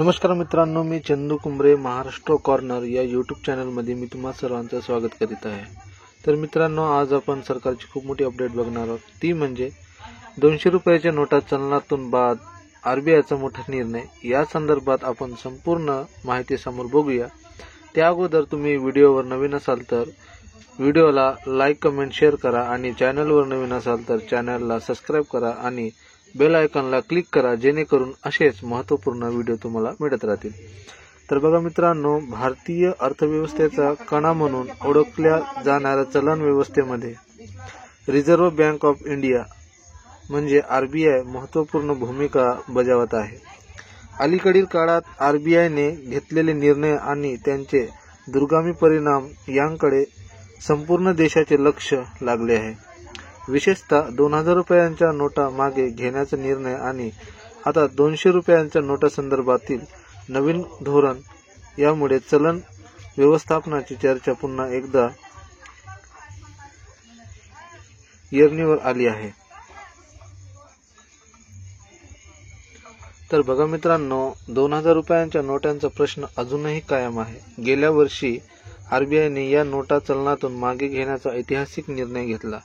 नमस्कार मित्रांनो, मी चंदू कुंबरे महाराष्ट्र कॉर्नर या यूट्यूब चॅनलमध्ये मी तुम्हा सर्वांचं स्वागत करीत आहे। तर मित्रांनो, आज आपण सरकारची खूप मोठी अपडेट बघणार आहोत। ती म्हणजे 200 रुपयाच्या नोटा चलनातून बाद, आरबीआयचा मोठा निर्णय। या संदर्भात आपण संपूर्ण माहिती समोर बघूया। त्या अगोदर तुम्ही व्हिडिओवर नवीन असाल तर व्हिडिओला लाईक, कमेंट, शेअर करा आणि चॅनलवर नवीन असाल तर चॅनलला सबस्क्राइब करा आणि बेल आयकॉनला क्लिक करा, जेणेकरून असेच महत्त्वपूर्ण व्हिडिओ तुम्हाला मिळत राहतील। तर बघा मित्रांनो, भारतीय अर्थव्यवस्थेचा कणा म्हणून ओळखल्या जाणाऱ्या चलन व्यवस्थेमध्ये रिझर्व्ह बँक ऑफ इंडिया म्हणजे आरबीआय महत्त्वपूर्ण भूमिका बजावत आहे। अलीकडील काळात आरबीआयने घेतलेले निर्णय आणि त्यांचे दूरगामी परिणाम यांकडे संपूर्ण देशाचे लक्ष लागले आहे। विशेषतः 2000 रुपयांच्या नोटा मागे घेण्याचा निर्णय आणि आता 200 रुपयांच्या नोटा संदर्भातील नवीन धोरण यामुळे चलन व्यवस्थापनाची चर्चा पुन्हा एकदा ऐरणीवर आली आहे। तर बघा मित्रांनो, 2000 रुपयांच्या नोटांचा प्रश्न अजूनही कायम आहे। गेल्या वर्षी आरबीआयने या नोटा चलनातून मागे घेण्याचा ऐतिहासिक निर्णय घेतला।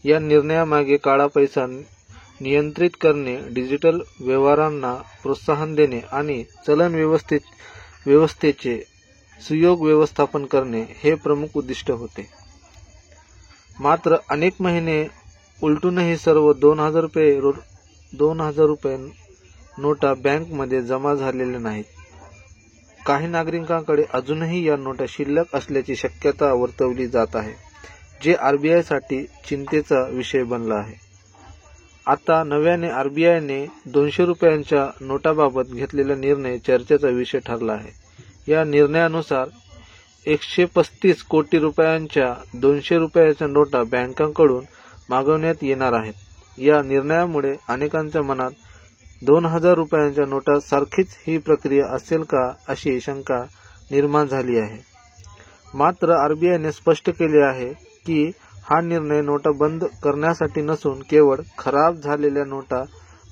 या निर्णयामागे काळा पैसा नियंत्रित करणे, डिजिटल व्यवहारांना प्रोत्साहन देणे आणि चलन व्यवस्थेचे सुयोग्य व्यवस्थापन करणे हे प्रमुख उद्दिष्ट होते। मात्र अनेक महिने उलटूनही सर्व 2000 रुपये नोटा बँकमध्ये जमा झालेल्या नाहीत। काही नागरिकांकडे अजूनही या नोटा शिल्लक असल्याची शक्यता वर्तवली जात आहे, जे आरबीआयसाठी चिंतेचा विषय बनला आहे। आता नव्याने आरबीआयने 200 रुपयांच्या नोटाबाबत घेतलेला निर्णय चर्चेचा विषय ठरला आहे। या निर्णयानुसार 135 कोटी रुपयांच्या 200 रुपयाच्या नोटा बँकांकडून मागवण्यात येणार आहेत। या निर्णयामुळे अनेकांच्या मनात 2000 रुपयांच्या नोटा सारखीच ही प्रक्रिया असेल का अशी शंका निर्माण झाली आहे। मात्र आरबीआयने स्पष्ट केले आहे की हा निर्णय नोटा बंद करण्यासाठी नसून केवळ खराब झालेल्या नोटा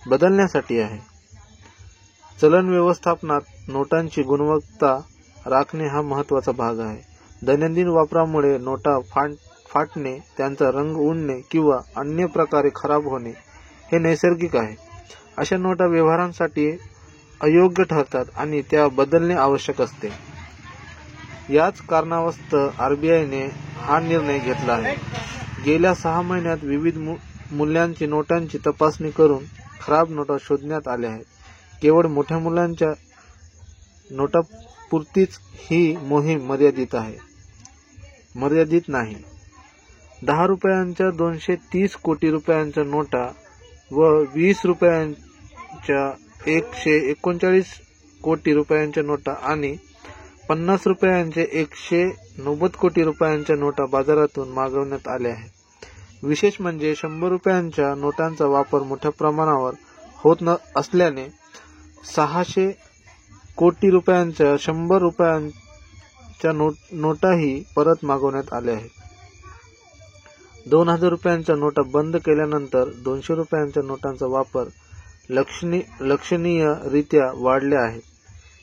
बदलण्यासाठी आहे। चलन व्यवस्थापनात नोटांची गुणवत्ता राखणे हा महत्त्वाचा भाग आहे। दैनंदिन वापरामुळे नोटा फाटणे, त्यांचा रंग उडणे किंवा अन्य प्रकारे खराब होणे हे नैसर्गिक आहे। अशा नोटा व्यवहारांसाठी अयोग्य ठरतात आणि त्या बदलणे आवश्यक असते। याच कारणास्तव आरबीआयने हा निर्णय घेतला आहे। गेल्या 6 महिन्यात विविध मूल्यांची नोटांची तपासणी करून खराब नोटा शोधण्यात आल्या आहेत। केवळ मोठ्या मूल्यांच्या नोटांपुरतीच ही मोहीम मर्यादित नाही। 10 रुपयांच्या 230 कोटी रुपयांच्या नोटा व 20 रुपयांच्या 139 कोटी रुपयांच्या नोटा आणि 50 रुपयांचे 190 कोटी रुपयांच्या नोटा बाजारातून मागवण्यात आल्या आहेत। विशेष म्हणजे 100 रुपयांच्या नोटांचा वापर मोठ्या प्रमाणावर होत असल्याने 600 कोटी रुपयांच्या 100 रुपयांच्या नोटाही परत मागवण्यात आल्या आहेत। 2000 रुपयांच्या नोटा बंद केल्यानंतर 200 रुपयांच्या नोटांचा वापर लक्षणीयरित्या वाढला आहे।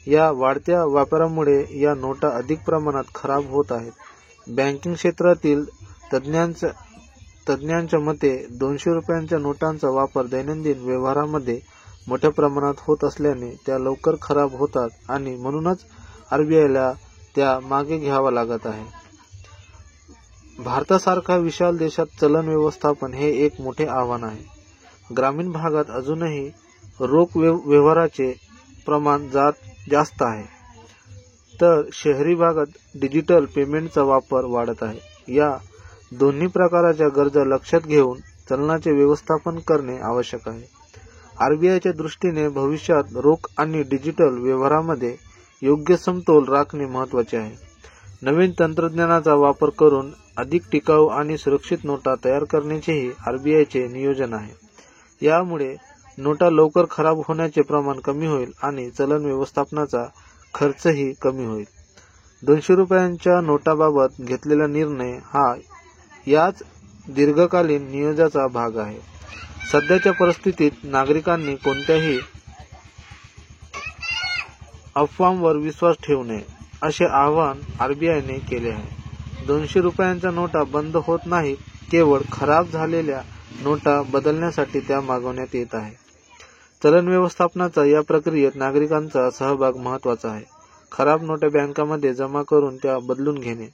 या वाढत्या वापरामुळे या नोटा अधिक प्रमाणात खराब होत आहेत। बँकिंग क्षेत्रातील तज्ञांच्या मते 200 रुपयांच्या नोटांचा वापर दैनंदिन व्यवहारामध्ये मोठ्या प्रमाणात होत असल्याने त्या लवकर खराब होतात आणि म्हणूनच आरबीआयला त्या मागे घ्यावा लागत आहे। भारतासारख्या विशाल देशात चलन व्यवस्थापन हे एक मोठे आव्हान आहे। ग्रामीण भागात अजूनही रोख व्यवहाराचे प्रमाण जास्त आहे, तर शहरी भागात डिजिटल पेमेंटचा वापर वाढत आहे। या दोन्ही प्रकारच्या गरजा लक्षात घेऊन चलनाचे व्यवस्थापन करणे आवश्यक आहे। आरबीआयच्या दृष्टीने भविष्यात रोख आणि डिजिटल व्यवहारामध्ये योग्य समतोल राखणे महत्त्वाचे आहे। नवीन तंत्रज्ञानाचा वापर करून अधिक टिकाऊ आणि सुरक्षित नोटा तयार करण्याचेही आरबीआयचे नियोजन आहे। यामुळे नोटा लवकर खराब होण्याचे प्रमाण कमी होईल आणि चलन व्यवस्थापनाचा खर्चही कमी होईल। 200 रुपयांच्या नोटाबाबत घेतलेला निर्णय हा याच दीर्घकालीन नियोजनाचा भाग आहे। सध्याच्या परिस्थितीत नागरिकांनी कोणत्याही अफवांवर विश्वास ठेवू नये असे आवाहन आरबीआयने केले आहे। 200 रुपयांच्या नोटा बंद होत नाहीत, केवळ खराब झालेल्या नोटा बदलण्यासाठी त्या मागवण्यात येत आहे। चलन व्यवस्थापनाचा या प्रक्रियेत नागरिकांचा सहभाग महत्त्वाचा आहे। खराब नोटा बँकांमध्ये जमा करून त्या बदलून घेणे,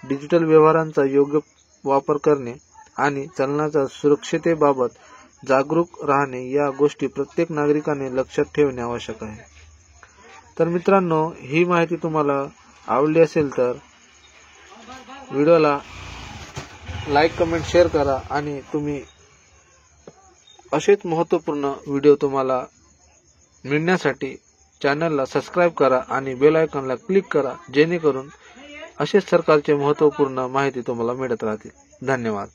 डिजिटल व्यवहारांचा योग्य वापर करणे आणि चलनाच्या सुरक्षिततेबाबत जागरूक राहणे या गोष्टी प्रत्येक नागरिकाने लक्षात ठेवणे आवश्यक आहे। तर मित्रांनो, ही माहिती तुम्हाला आवडली असेल तर व्हिडिओला लाईक, कमेंट, शेअर करा आणि तुम्ही असेच महत्त्वपूर्ण व्हिडिओ तुम्हाला मिळण्यासाठी चॅनलला सबस्क्राईब करा आणि बेल आयकॉनला क्लिक करा, जेणेकरून असेच सरकारचे महत्त्वपूर्ण माहिती तुम्हाला मिळत राहतील। धन्यवाद।